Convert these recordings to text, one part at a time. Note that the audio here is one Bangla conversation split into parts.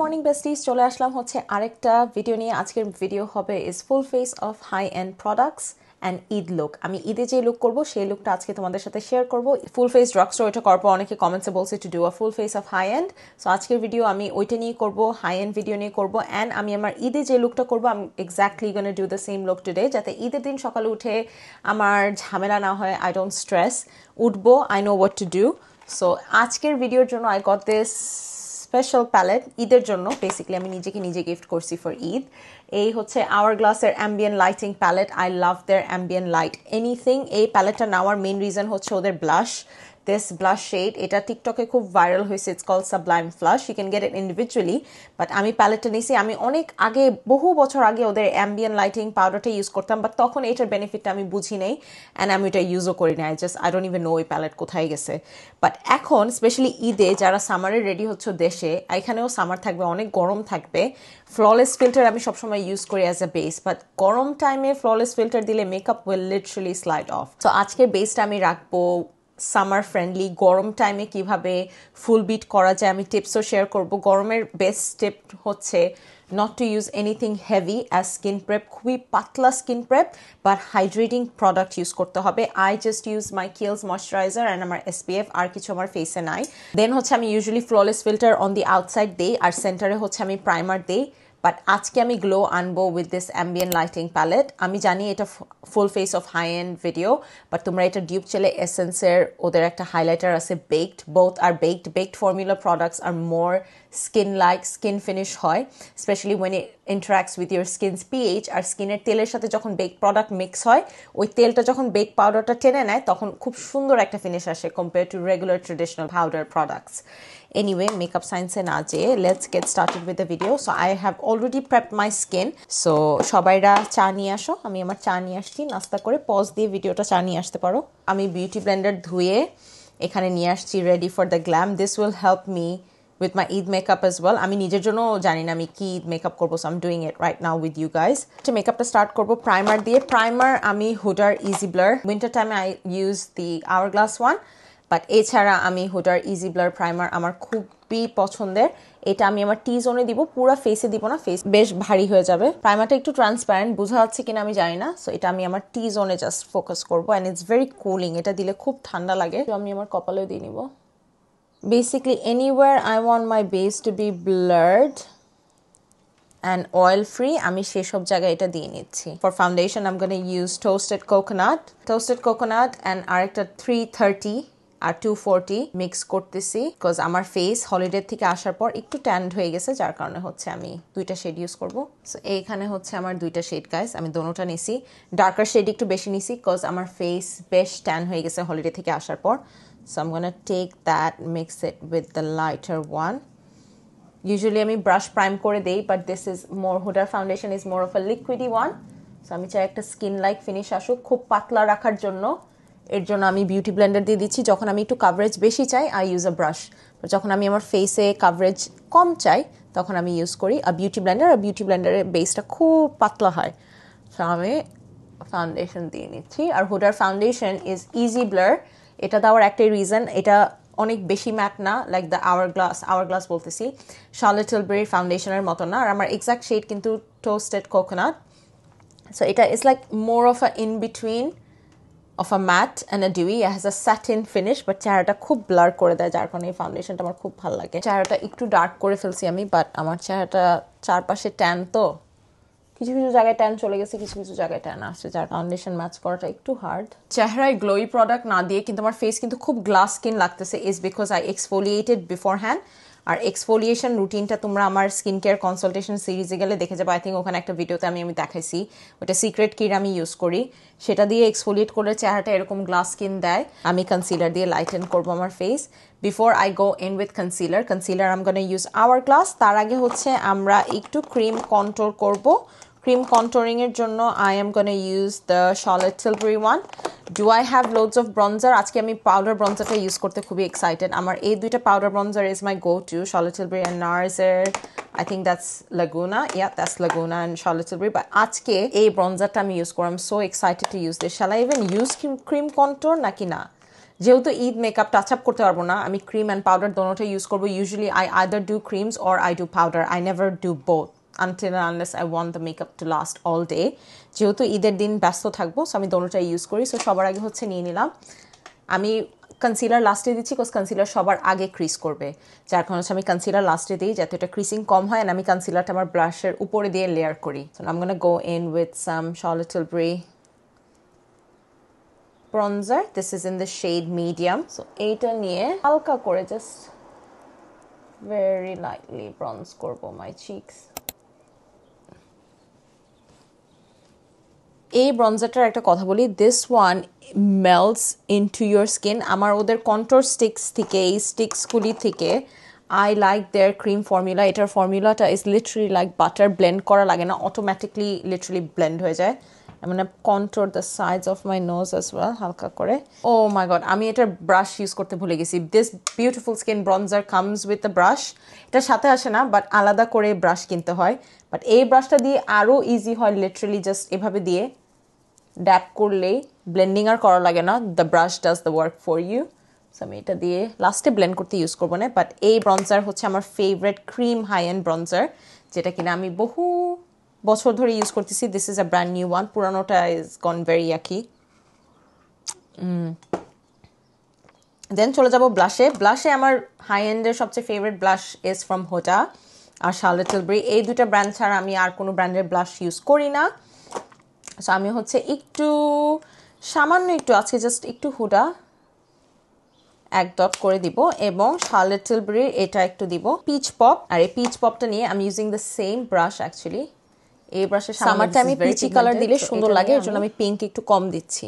মর্নিং বেস্টিজ, চলে আসলাম হচ্ছে আরেকটা ভিডিও নিয়ে। আজকের ভিডিও হবে is full face of high end products and Eid look. আমি ঈদে যে লুক করবো সেই লুকটা আজকে তোমাদের সাথে শেয়ার করবো। ফুল ফেস ড্রাগ স্টোর এটা করবো, অনেকে কমেন্টসে বলছে to do a full face of high end. So আজকের ভিডিও আমি ওইটা নিয়ে করবো, হাই এন্ড ভিডিও নিয়ে করবো। অ্যান্ড আমি আমার ঈদে যে লুকটা করবো আমি exactly gonna do the same look today, যাতে ঈদের দিন সকালে উঠে আমার ঝামেলা না হয়, আই ডোন্ট স্ট্রেস, উঠবো, I know what to do. So আজকের ভিডিওর জন্য I got this special palette ঈদের জন্য। বেসিক্যালি আমি নিজেকে নিজে গিফট করছি ফর ঈদ। এই হচ্ছে আওয়ারগ্লাসের ambient lighting palette. I love their ambient light anything. এই প্যালেটটা নেওয়ার মেইন রিজন হচ্ছে ওদের ব্লাশ, দিস ব্লাশ শেড। এটা টিকটকে খুব ভাইরাল হয়েছে, it's call sublime flush. You can get it individually, but আমি প্যালেটটা নিয়েছি। আমি অনেক আগে, বহু বছর আগে ওদের অ্যাম্বিয়েন্ট লাইটিং পাউডারটা ইউজ করতাম, বাট তখন এটার বেনিফিটটা আমি বুঝি নেই অ্যান্ড আমি এটা ইউজও করি না। আই ডোন্ট ইভেন নো এই প্যালেট কোথায় গেছে। বাট এখন স্পেশালি ঈদে যারা সামারে রেডি হচ্ছে দেশে, এখানেও সামার থাকবে, অনেক গরম থাকবে, ফ্ললেস ফিল্টার আমি সবসময় ইউজ করি অ্যাজ আ বেস, বাট গরম টাইমে ফ্ললেস ফিল্টার দিলে makeup will literally slide of. তো আজকের বেসটা আমি রাখবো সামার ফ্রেন্ডলি। গরম টাইমে কিভাবে ফুল বিট করা যায় আমি টিপসও শেয়ার করব। গরমের বেস্ট টিপ হচ্ছে not to use anything heavy as skin prep. খুবই পাতলা skin prep but hydrating product use করতে হবে। I just use my kills moisturiser and আমার SPF, আর কিছু আমার ফেসে নাই। দেন হচ্ছে আমি usually flawless filter on the outside দিই, আর সেন্টারে হচ্ছে আমি প্রাইমার দিই। বাট আজকে আমি গ্লো আনবো with this ambient lighting palette. আমি জানি এটা full face of high end video, but তোমরা এটা ডিউব চলে এসেন্সের ওদের একটা হাইলাইটার আছে baked, both are baked formula products are more skin like, skin finish হয় specially when it interacts with your skins pH. আর স্কিনের তেলের সাথে যখন বেক প্রোডাক্ট মিক্স হয়, ওই তেলটা যখন বেক পাউডারটা টেনে নেয় তখন খুব সুন্দর একটা ফিনিশ আসে compare to regular traditional powder products. Anyway, makeup science na je, let's get started with the video. So I have already prepped my skin. So সবাইরা চা নিয়ে আসো, আমি আমার চা নিয়ে আসছি। নাস্তা করে পজ দিয়ে ভিডিওটা চা নিয়ে আসতে পারো। আমি বিউটি ব্লেন্ডার ধুয়ে এখানে নিয়ে আসছি ready for the glam. This will help me with my Eid makeup as well. আমি নিজের জন্য জানি না আমি কি মেকআপ করবো, so I'm doing it right now with you guys. তো মেকআপটা স্টার্ট করবো প্রাইমার দিয়ে। প্রাইমার আমি হুডার ইজি ব্লার, উইন্টার টাইমে I use the Hourglass one, but এছাড়া আমি হুডার ইজি ব্লার প্রাইমার আমার খুবই পছন্দের। এটা আমি আমার টি জোনে দিব, পুরো ফেসে দিব না, ফেস বেশ ভারী হয়ে যাবে। প্রাইমারটা একটু ট্রান্সপারেন্ট, বোঝা যাচ্ছে কিনা আমি জানি না। সো এটা আমি আমার টি জোনে জাস্ট ফোকাস করবো অ্যান্ড ইটস ভেরি কুলিং। এটা দিলে খুব ঠান্ডা লাগে। তো আমি আমার কপালেও দিয়ে নিব। Basically anywhere I want my base to be blurred and oil free, আমি সেসব জায়গায় এটা দিয়ে নিচ্ছি। For foundation I'm going to use toasted coconut and আরেকটা 330 আর 240 মিক্স করতেছি, বিকজ আমার ফেস হলিডে থেকে আসার পর একটু ট্যান্ড হয়ে গেছে, যার কারণে হচ্ছে আমি দুইটা শেড ইউজ করবো। সো এইখানে হচ্ছে আমার দুইটা শেড গাইস, আমি দোনোটা নিছি। ডার্কার শেড একটু বেশি নিছি বিকজ আমার ফেস বেশ ট্যান হয়ে গেছে হলিডে থেকে আসার পর। So I'm gonna take that, mix it with the lighter one. Usually আমি brush prime করে দেই, but this is more, Huda foundation is more of a liquidy one. So আমি চাই একটা skin like finish আসুক, খুব পাতলা রাখার জন্য। এর জন্য আমি বিউটি ব্লেন্ডার দিয়ে দিচ্ছি। যখন আমি একটু কাভারেজ বেশি চাই I use a brush, যখন আমি আমার ফেসে কাভারেজ কম চাই তখন আমি ইউজ করি a beauty blender। আর বিউটি ব্লেন্ডারের বেসটা খুব পাতলা হয়। So আমি ফাউন্ডেশন দিয়ে নিচ্ছি। আর হুডার ফাউন্ডেশন ইজ ইজি ব্লার। এটা দেওয়ার একটাই রিজন, এটা অনেক বেশি ম্যাট না, লাইক দ্য আওয়ারগ্লাস বলতেছি, শার্লট টিলবারি ফাউন্ডেশনের মতো না। আর আমার এক্সাক্ট শেড কিন্তু টোস্টেড কোকোনাট। সো এটা is like more of a in between of a matte and a dewy. Has a satin finish, but চেহারাটা খুব ব্লার করে দেয়, যার কারণে এই ফাউন্ডেশনটা আমার খুব ভালো লাগে। চেহারাটা একটু ডার্ক করে ফেলছি আমি, বাট আমার চেহারাটা চারপাশে ট্যান, তো কিছু কিছু জায়গায় ট্যান চলে গেছে, কিছু কিছু জায়গায় ট্যান আসছে, যার ফাউন্ডেশন ম্যাচ করাটা একটু হার্ড। চেহারায় গ্লোই প্রোডাক্ট না দিয়ে কিন্তু আমার ফেস কিন্তু খুব গ্লাস স্কিন লাগতেছে, is because I exfoliated beforehand. আর এক্সফোলিয়েশন রুটিনটা তোমরা আমার স্কিন কেয়ার কনসালটেশন সিরিজে গেলে দেখে যাবো। আই থিঙ্ক ওখানে একটা ভিডিওতে আমি দেখাইছি, ওটা সিক্রেট কির আমি ইউজ করি, সেটা দিয়ে এক্সফোলিয়েট করলে চেহারাটা এরকম গ্লাস স্কিন দেয়। আমি কনসিলার দিয়ে লাইটেন করবো আমার face. Before I go in with concealer I am gonna use Hourglass. তার আগে হচ্ছে আমরা একটু ক্রিম কন্ট্রোল করবো। ক্রিম কন্ট্রোরিং এর জন্য I am gonna use the Charlotte Tilbury one. Do I have loads of bronzer? আজকে আমি পাউডার ব্রঞ্জারটা ইউজ করতে খুবই এক্সাইটেড। আমার এই দুইটা powder bronzer is my go to, Charlotte Tilbury and NARS এর I think that's Laguna. Yeah, that's Laguna and Charlotte Tilbury. But আজকে এই ব্রঞ্জারটা আমি ইউজ করব। I'm so excited to use this. Shall I even use cream contour নাকি না? যেহেতু ঈদ মেকআপ টাচ আপ করতে পারবো না, আমি ক্রিম অ্যান্ড পাউডার দোনোটা ইউজ করবো। Usually I either do creams or I do powder, I never do both until and unless I want the makeup to last all day. যেহেতু ঈদের দিন ব্যস্ত থাকবো, সো আমি দোনোটাই ইউজ করি। সো সবার আগে হচ্ছে নিয়ে নিলাম, আমি কনসিলার লাস্টে দিচ্ছি বিকজ কনসিলার সবার আগে ক্রিস করবে, যার কারণে হচ্ছে আমি কনসিলার লাস্টে দিই যাতে এটা ক্রিসিং কম হয়। আর আমি কনসিলারটা আমার ব্রাশের উপরে দিয়ে লেয়ার করি। So I am gonna go in with some Charlotte Tilbury bronzer. This is in the shade medium. So এইটা নিয়ে হালকা করে জাস্ট very lightly bronze করব my cheeks. এই ব্রঞ্জারটার একটা কথা বলি, this one melts into your skin. আমার ওদের কন্ট্রোর স্টিক্স থেকে, এই স্টিক্সগুলি থেকে I like their cream formula. এটার ফর্মুলাটা is literally like butter, blend করা লাগে না, অটোমেটিকলি লিটারালি ব্লেন্ড হয়ে যায়। মানে contour the sides of my nose as well, হালকা করে। ও মাই গড, আমি এটার ব্রাশ ইউজ করতে ভুলে গেছি। This beautiful skin bronzer comes with the brush. এটার সাথে আসে না, বাট আলাদা করে ব্রাশ কিনতে হয়। বাট এই ব্রাশটা দিয়ে আরও ইজি হয়, লিটারালি জাস্ট এভাবে দিয়ে ড্যাপ করলেই, ব্লেন্ডিং আর করা লাগে না, the brush does the work for you. So আমি এটা দিয়ে লাস্টে ব্লেন্ড করতে ইউজ করবো না। বাট এই ব্রঞ্জার হচ্ছে আমার favourite cream high end bronzer, যেটা কিনা আমি বহু বছর ধরে ইউজ করতেছি। This is a brand new one, পুরানোটা is gone very yucky. Then চলে যাবো ব্লাশে। ব্লাশে আমার হাই এন্ডের সবচেয়ে favourite blush is from Huda আর Charlotte Tilbury। এই দুটা ব্র্যান্ড ছাড়া আমি আর কোনো ব্র্যান্ডের ব্লাশ ইউজ করি না। সো আমি হচ্ছে একটু সামান্য একটু আজকে জাস্ট একটু হুডা এক ডট করে দিব, এবং Charlotte Tilbury এটা একটু দিব পিচ পপ। আর এই পিচ পপটা নিয়ে আমি using the same brush actually. এই ব্রাশের সামারটা আমি পিচি কালার দিলে সুন্দর লাগে, এর জন্য আমি পিঙ্ক একটু কম দিচ্ছি,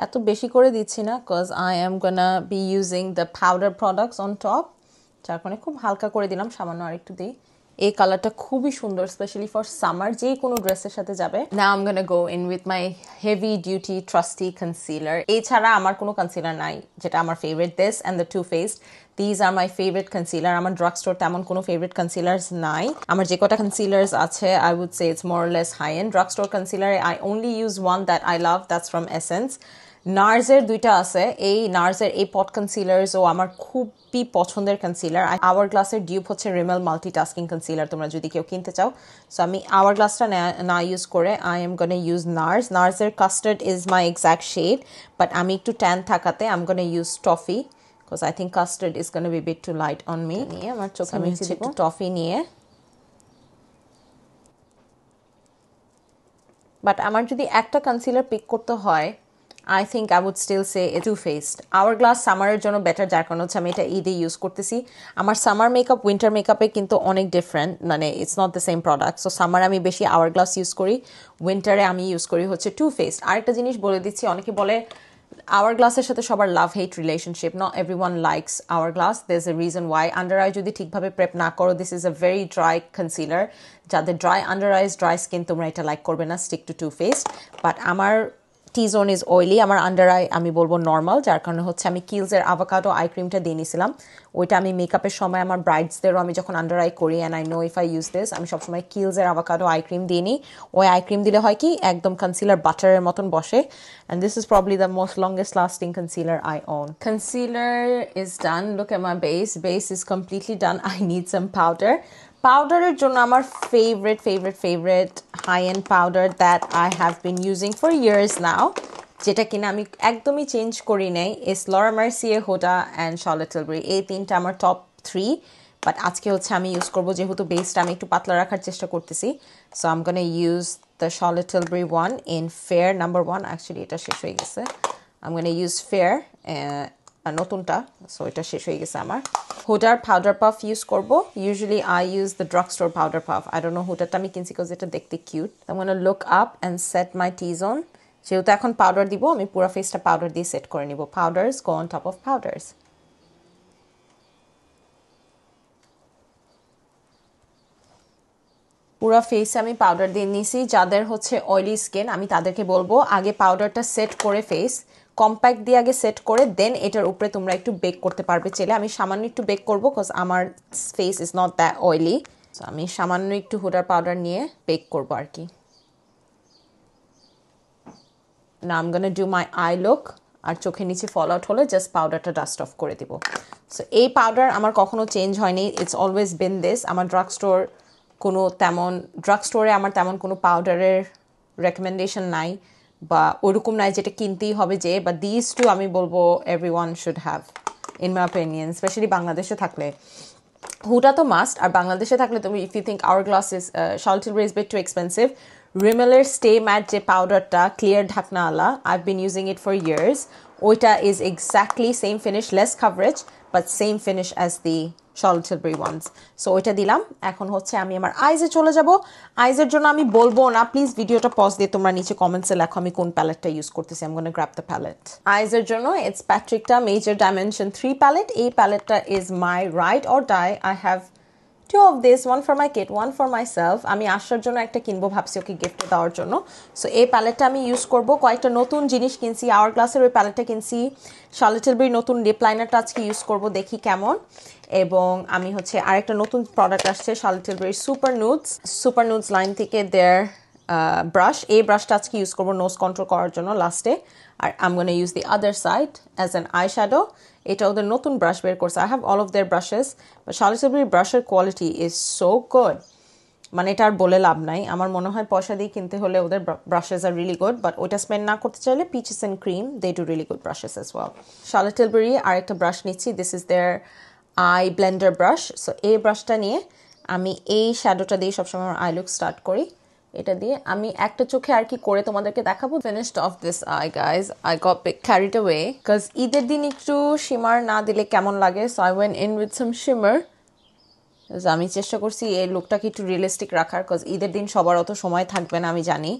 এত বেশি করে দিচ্ছি না, cause I am gonna be using the powder products on top, যার কারণে খুব হালকা করে দিলাম, সামান্য আর একটু দিই। এই কালারটা খুবই সুন্দর, স্পেশালি ফর সামার, যে কোনো ড্রেসের সাথে যাবে। Now I am gonna go in with my heavy duty trusty concealer. এছাড়া আমার কোনো কনসিলার নাই যেটা আমার favourite. This and the two faced, these are my favourite concealer. আমার ড্রাগ স্টোর তেমন কোনো ফেভারিট কনসিলার্স নাই। আমার যে কটা কনসিলার্স আছে, I would say it's more less high end. Drugstore concealer I only use one that I love, that's from Essence. নার্সের দুইটা আছে, এই নার্সের এই পট কনসিলার্স ও আমার খুবই পছন্দের কনসিলার। আওয়ার গ্লাসের ডিউপ হচ্ছে রিমেল মাল্টিটাস্কিং কনসিলার, তোমরা যদি কেউ কিনতে চাও। সো আমি আওয়ার গ্লাসটা না ইউজ করে আই এম গোনা ইউজ নার্সের custard is my exact shade, but আমি একটু ট্যান থাকাতে I am gonna use toffee, because I think custard is gonna be bit too light on me. নিয়ে আমার চোখে আমি একটু টফি নিয়ে, বাট আমার যদি একটা কনসিলার পিক করতে হয়, I think I would still say it's Too Faced. Hourglass সামারের জন্য বেটার, যার কারণ হচ্ছে আমি এটা ঈদে ইউজ করতেছি। আমার সামার মেকআপ উইন্টার মেকআপে কিন্তু অনেক ডিফারেন্ট, মানে it's not the same product. So সামারে আমি বেশি Hourglass ইউজ করি, উইন্টারে আমি ইউজ করি হচ্ছে Too Faced। আরেকটা জিনিস বলে দিচ্ছি, অনেকে বলে Hourglassের সাথে সবার love hate relationship. Not everyone likes Hourglass, there is a reason why. Under eye যদি ঠিকভাবে প্রেপ না করো, this is a very dry concealer. যাদের dry under eyes, dry skin, তোমরা এটা লাইক করবে না, stick to Too Faced। But আমার টি-জোন ইজ অয়েলি, আমার আন্ডার আই আমি বলবো নর্মাল, যার কারণে হচ্ছে আমি কিলসের আভাকাডো আই ক্রিমটা দিয়ে নিয়েছিলাম। ওইটা আমি মেকআপের সময় আমার ব্রাইডসদেরও আমি যখন আন্ডার আই করি, and I know if I use this, আমি সবসময় কিলসের আভাকাডো আই ক্রিম দিয়ে নিই। ওই আই ক্রিম দিলে হয় কি একদম কনসিলার বাটারের মতন বসে, and this is probably the most longest lasting concealer I own. Concealer is done, look at my base is completely done. I need some powder. পাউডারের জন্য আমার favourite high end powder that I have been using for years now, যেটা কিনা আমি একদমই চেঞ্জ করি নাই, is Laura Mercier, Huda and Charlotte Tilbury। এই তিনটা আমার টপ 3, বাট আজকে হচ্ছে আমি ইউজ করবো, যেহেতু বেসটা আমি একটু পাতলা রাখার চেষ্টা করতেছি। So I am gonna use the Charlotte Tilbury one in fair number 1। Actually এটা শেষ হয়ে গেছে, I am gonna use fair নতুনটা, সো এটা শেষ হয়ে গেছে আমার। হুডার পাউডার পাফ ইউজ করবো, usually I use the drugstore powder puff. I don't know, হুডারটা আমি কিনছি বিকজ এটা দেখতে cute. I am gonna look up and set my T-zone. যেহেতু এখন পাউডার দিব, আমি পুরো ফেসটা পাউডার দিয়ে সেট করে নিব। পাউডার্স গো অন টপ অফ পাউডার্স। পুরো ফেসে আমি পাউডার দিয়ে নিয়েছি। যাদের হচ্ছে অয়েলি স্কিন, আমি তাদেরকে বলবো আগে পাউডারটা সেট করে, ফেস কম্প্যাক্ট দিয়ে আগে সেট করে, দেন এটার উপরে তোমরা একটু বেক করতে পারবে চাইলে। আমি সামান্য একটু বেক করবো বিকজ আমার face is not that oily. So আমি সামান্য একটু হুডার পাউডার নিয়ে বেক করবো আর কি। Now I'm gonna do my eye look. আর চোখের নিচে ফল আউট হলে জাস্ট পাউডারটা ডাস্ট অফ করে দিব। সো এই পাউডার আমার কখনো চেঞ্জ হয়নি, ইটস অলওয়েজ বিন দিস। আমার ড্রাগ স্টোরে আমার তেমন কোনো পাউডারের রেকমেন্ডেশন নাই বা ওরকম নাই যেটা কিনতেই হবে যে, বা দিস টু আমি বলবো everyone should have in my opinion, specially বাংলাদেশে থাকলে। হুডা তো মাস্ট, আর বাংলাদেশে থাকলে তুমি if you think Hourglass is Charlotte Tilbury is bit too expensive, রিমেলের স্টে ম্যাট যে পাউডারটা ক্লিয়ার ঢাকনাওয়ালা, I've been using it for years, ওইটা is exactly same finish, less coverage but same finish as the Charlotte Tilbury ones. So ওইটা দিলাম। এখন হচ্ছে আমি আমার আইজে চলে যাব। আইজের জন্য আমি বলবো না, প্লিজ ভিডিওটা পজ দিয়ে তোমরা নিচে কমেন্টসে লেখো আমি কোন প্যালেটটা ইউজ করতেছি। I'm gonna grab the palette. আইজের জন্য ইটস প্যাট্রিকটা মেজর ডাইমেনশন 3 প্যালেট। এই প্যালেটটা is my ride or die. I have 2 of this, one for my kid, one for myself. আমি আসার জন্য একটা কিনবো ভাবছি ওকে গিফট দেওয়ার জন্য। সো এই প্যালেটটা আমি ইউজ করব। কয়েকটা নতুন জিনিস কিনছি, আওয়ারগ্লাসের ওই প্যালেটটা কিনছি, Charlotte Tilbury নতুন লিপ লাইনারটা আজকে ইউজ করব, দেখি কেমন। এবং আমি হচ্ছে আরেকটা নতুন প্রোডাক্ট আসছে Charlotte Tilbury সুপার নুডস লাইন থেকে দেয়ার ব্রাশ। এই ব্রাশটা আজকে ইউজ করবো নোজ কন্ট্রোল করার জন্য লাস্টে। আর I'm gonna use the other side as an eyeshadow. এটা ওদের নতুন ব্রাশ বের করছে। I have all of their brushes, but Charlotte Tilbury ব্রাশের কোয়ালিটি is so good, মানে এটা আর বলে লাভ নাই। আমার মনে হয় পয়সা দিয়ে কিনতে হলে ওদের brushes are really good, but ওইটা স্পেন্ড না করতে চাইলে Peaches and Cream, they do really good brushes as well. Charlotte Tilbury আরেকটা ব্রাশ নিচ্ছি, this is their I Blender brush. So এই ব্রাশটা নিয়ে আমি এই শ্যাডোটা দিয়ে সবসময় আমার আই লুক স্টার্ট করি। এটা দিয়ে আমি একটা চোখে আর কি করে তোমাদেরকে দেখাবো। Finished of this I guys, I got carried away because ঈদের দিন একটু শিমার না দিলে কেমন লাগে। So I went in with some shimmer. আমি চেষ্টা করছি এই লুকটাকে একটু রিয়েলিস্টিক রাখার, বিকজ ঈদের দিন সবার অত সময় থাকবে না আমি জানি,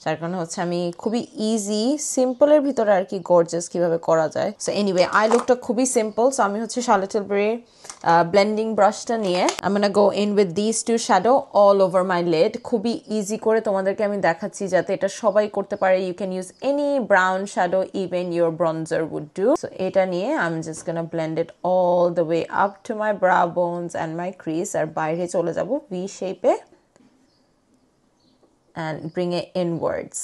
যার কারণে হচ্ছে আমি খুবই ইজি সিম্পলের ভিতরে আর কি গর্জাস কিভাবে করা যায়। সো এনিওয়ে আই লুকটা খুবই সিম্পল। সো আমি হচ্ছে Charlotte Tilbury ব্লেন্ডিং ব্রাশটা নিয়ে I'm gonna go in with these two shadow all over my lid. খুবই ইজি করে তোমাদেরকে আমি দেখাচ্ছি যাতে এটা সবাই করতে পারে। You can use any brown shadow, even your bronzer would do. So এটা নিয়ে I'm just gonna blend it all the way up to my brow bones and my crease, আর বাইরে চলে যাব V shape A and bring it inwards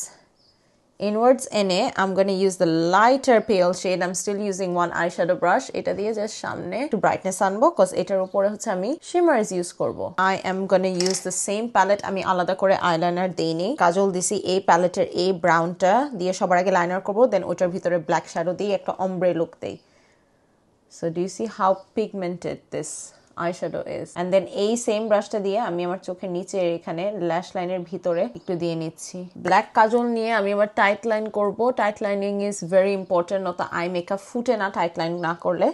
এনে I'm gonna use the lighter pale shade. I'm still using one eyeshadow brush. এটা দিয়ে জাস্ট সামনে একটু ব্রাইটনেস আনবো, কজ এটার উপরে হচ্ছে আমি শিমার্স ইউজ করব। I am gonna use the same palette. আমি আলাদা করে আইলাইনার দেইনি, কাজল দিছি এই প্যালেটের এই ব্রাউনটা দিয়ে সবার আগে লাইনার করবো, দেন ওটার ভিতরে ব্ল্যাক শ্যাডো দিয়ে একটা ombre লুক দেই। So do you see how pigmented this eyeshadow is? And then এই সেম ব্রাশটা দিয়ে আমি আমার চোখের নিচে এখানে ল্যাশ লাইনের ভিতরে একটু দিয়ে নিচ্ছি। ব্ল্যাক কাজল নিয়ে আমি আমার টাইট লাইন করব। Tight lining is very important, নয়তো আই মেকআপ ফুটে না টাইট লাইন না করলে।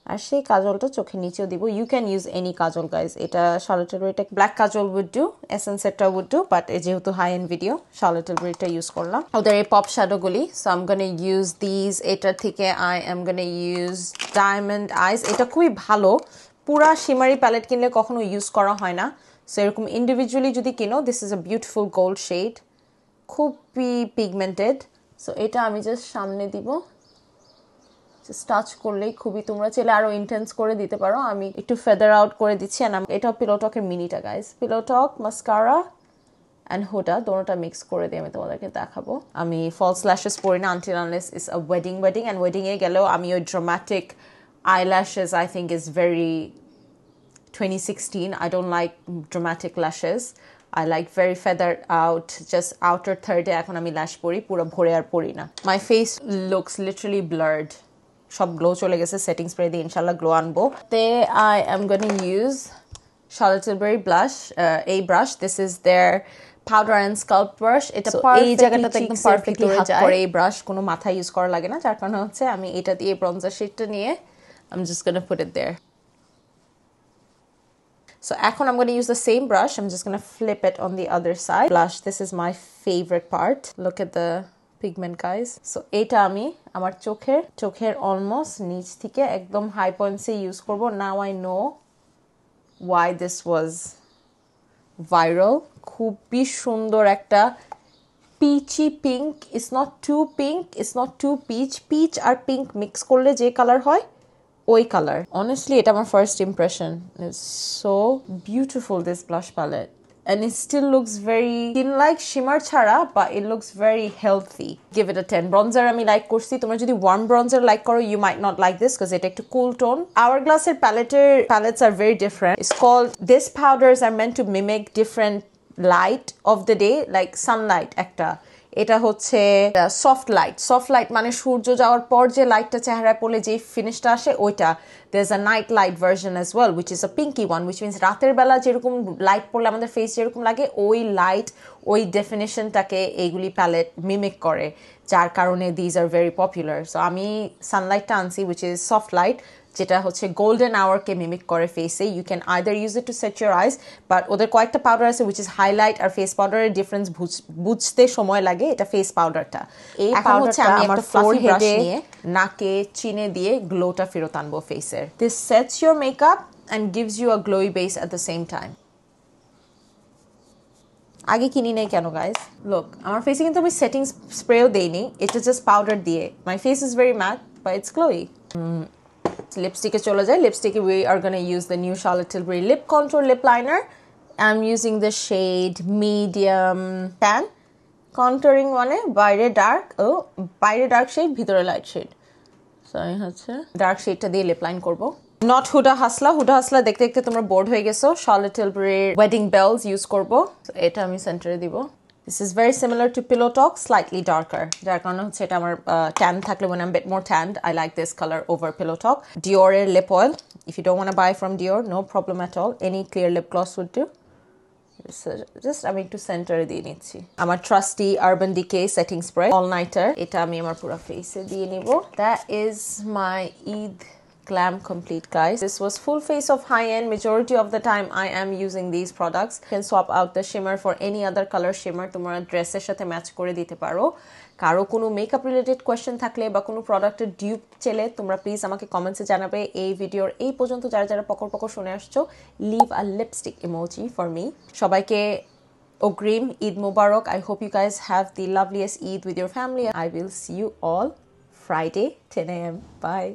আর সেই কাজলটা চোখের নিচেও দিব। You can use any kajal guys, এটা Charlotte Tilbury এটা ব্ল্যাক কাজল উড ডু, এসেন্সেরটা উড ডু, বাট যেহেতু high end video Charlotte Tilbury এটা ইউজ করলাম। ওদের এই পপ শ্যাডোগুলি। So I am gonna use this. এটার থেকে I am gonna use diamond ice. এটা খুবই ভালো, পুরা শিমারি প্যালেট কিনলে কখনো ইউজ করা হয় না। সো এরকম ইন্ডিভিজুয়ালি যদি কিনো, this is a beautiful gold shade, খুবই পিগমেন্টেড। সো এটা আমি জাস্ট সামনে দিব, জাস্ট টাচ করলেই খুবই, তোমরা চাইলে আরো ইন্টেন্স করে দিতে পারো, আমি একটু ফেদার আউট করে দিচ্ছি। এটা পিলোটকের মিনিটা গাইজ, পিলোটক মাস্কারা অ্যান্ড হুডা দোনোটা মিক্স করে দিয়ে আমি তোমাদেরকে দেখাবো। আমি ফলস ল্যাশেস পরি না until unless it's a wedding and ওয়েডিংয়ে গেলেও আমি ওই dramatic eyelashes I think is very 2016. I don't like dramatic lashes. I like very feathered out, just outer third এ এখন আমি ল্যাশ পরি, পুরো ভরে আর পরি না। My face looks literally blurred, সব গ্লো চলে গেছে। সেটিং স্প্রে দিয়ে ইনশাল্লাহ গ্লো আনবো। তে I am gonna use Charlotte Tilbury blush, এই brush, this is their powder and sculpt brush. এটা এই জায়গাটাতে একদম পারফেক্টলি হাত করে এই ব্রাশ, কোনো মাথা ইউজ করা লাগে না, যার কারণে হচ্ছে আমি এটা দিয়ে ব্রঞ্জার শেডটা নিয়ে I'm just gonna put it there. So এখন I'm gonna use the same brush. I'm just gonna flip it on the other side. Blush, this is my favorite part. Look at the pigment guys. So এটা আমি আমার চোখের অলমোস্ট নিচ থেকে একদম হাই পয়েন্টসে ইউজ করব। Now I know why this was viral. খুবই সুন্দর একটা peachy pink. It's not too pink, it's not too peach. Peach R pink mix করলে যে কালার হয় ওই কালার। Honestly এটা আমার first impression. It's so beautiful this blush palette. and it still looks very thin like shimmer chara, but it looks very healthy. Give it a 10. Bronzer আমি লাইক করছি, তোমরা যদি warm bronzer লাইক করো you might not like this because এটা একটু cool tone. Hourglass এর palettes are very different. It's called, these powders are meant to mimic different light of the day, like sunlight একটা, এটা হচ্ছে সফট লাইট মানে সূর্য যাওয়ার পর যে লাইটটা চেহারায় পড়লে যে ফিনিশটা আসে ওইটা। there's a night light version as well which is a pinky one, which means রাতের বেলা যেরকম লাইট পড়লে আমাদের ফেস যেরকম লাগে ওই লাইট ওই ডেফিনিশনটাকে এইগুলি প্যালেট মিমিক করে, যার কারণে these are very popular. so আমি সানলাইটটা আনছি which is soft light, যেটা হচ্ছে গোল্ডেন আওয়ারকে মিমিক করে ফেসে। You can either use it to set your eyes, but ওদের কয়েকটা পাউডার আছে উইচ ইজ হাইলাইট আর ফেস পাউডারের ডিফারেন্স বুঝতে সময় লাগে, এটা ফেস পাউডারটা। এই পাউডারটা আমি একটা ফ্লাফি ব্রাশ নিয়ে নাকে চিনে দিয়ে গ্লোটা ফেরত আনবো ফেসের। This sets your makeup and gives you a glowy base at the same time. আগে কিনি নাই কেন গাইজ? লোক আমার ফেসে কিন্তু আমি সেটিং স্প্রেও দেইনি, এটা জাস্ট পাউডার দিয়ে। My face is very matte but it's glowy. লিপস্টিকে চলে যায়। লিপস্টিকে we are gonna use the new Charlotte Tilbury lip contour lip liner. I'm using the shade medium tan. Contouring one বাইরে ডার্ক, বাইরে ডার্ক শেড ভিতরে লাইট শেড। সো আমি হচ্ছে ডার্ক শেডটা দিয়ে লিপ লাইন করবো। নট হুডা হাসলা দেখতে দেখতে তোমরা বোর্ড হয়ে গেছো। Charlotte Tilbury wedding bells use করবো, এটা আমি সেন্টারে দিব। This is very similar to Pillow Talk, slightly darker. যার কারণে হচ্ছে এটা আমার tan থাকলে when I'm a bit more tanned, I like this color over Pillow Talk. Dior lip oil. If you don't want to buy from Dior, no problem at all. Any clear lip gloss would do. Just আমি একটু সেন্টারে দিয়ে নিচ্ছি। আমার trustee Urban Decay setting spray all nighter, এটা আমি আমার পুরো ফেসে দিয়ে নিব। That is my Eid glam complete, guys. This was full face of high-end. Majority of the time I am using these products. You can swap out the shimmer for any other color shimmer তোমরা ড্রেসের সাথে ম্যাচ করে দিতে পারো। কারো কোনো মেকআপ রিলেটেড কোয়েশ্চেন থাকলে বা কোনো প্রোডাক্টের ডিউপ চাইলে তোমরা প্লিজ আমাকে কমেন্টসে জানাবে। এই ভিডিওর এই পর্যন্ত যারা যারা পকর শুনে আসছো, leave a lipstick emoji for me. সবাইকে অগ্রিম ঈদ মুবারক। I hope you guys have the loveliest Eid with your family. I will see you all Friday 10 a.m. Bye.